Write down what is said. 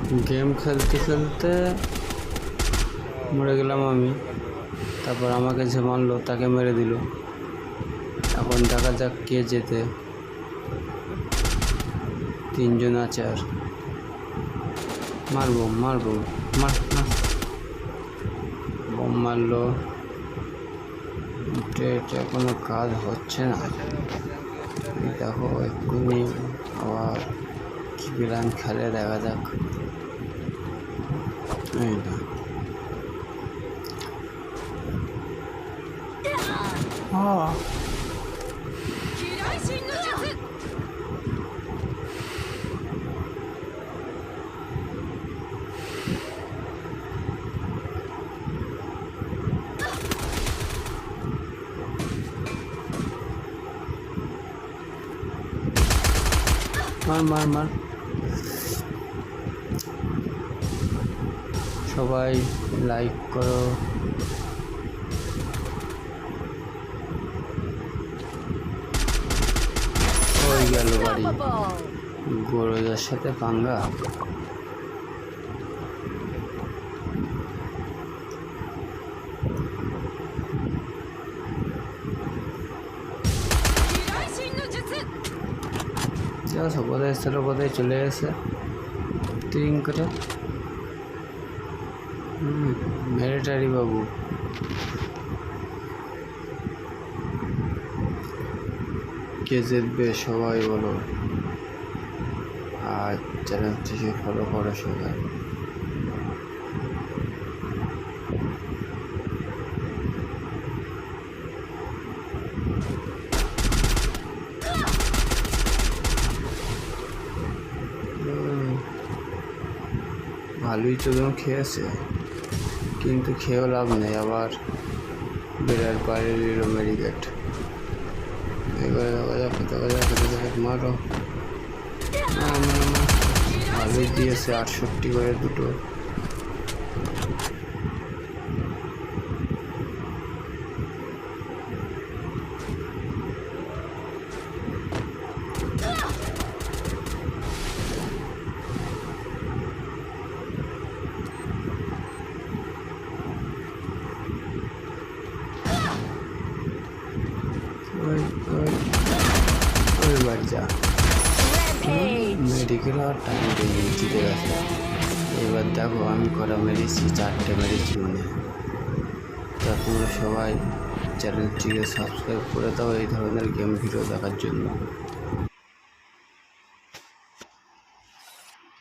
Game खेलते खेलते मरे गेलाम आमी। तारपर आमाके जे मारलो ताके मेरे दिल। এখন দেখা যাক কে জেতে। তিনজন আছে আর মারবো মারবো মার না বম মারলো। এটা কোনো কাজ হচ্ছে না। দেখো এক্ষুনি আবার কি প্ল্যান খেলে দেখা যাক। এই না মার মার মার। সবাই লাইক করো। হয়ে গেল বাড়ি। গরুদের সাথে পাঙ্গা। কোথায় ছিল কোথায় চলে গেছে তিন করে। মিলিটারি বাবু কে জিতবে সবাই বলো, আর চ্যানেলটিকে ফলো করো সবাই। ভালোই তো খেয়েছে, কিন্তু খেয়েও লাভ নেই। আবার বেড়ার বাইরে নিল মেডিকেট। এবারে দেখা যাক মারো। ভালোই দিয়েছে 68 করে দুটো। মেডিকেল আর টাইম জিতে গেছে। এবার দেখো আমি করা মেরেছি, 4টে মেরেছি মানে। তা তোমরা সবাই চ্যানেলটিকে সাবস্ক্রাইব করে দাও এই ধরনের গেম ভিডিও দেখার জন্য।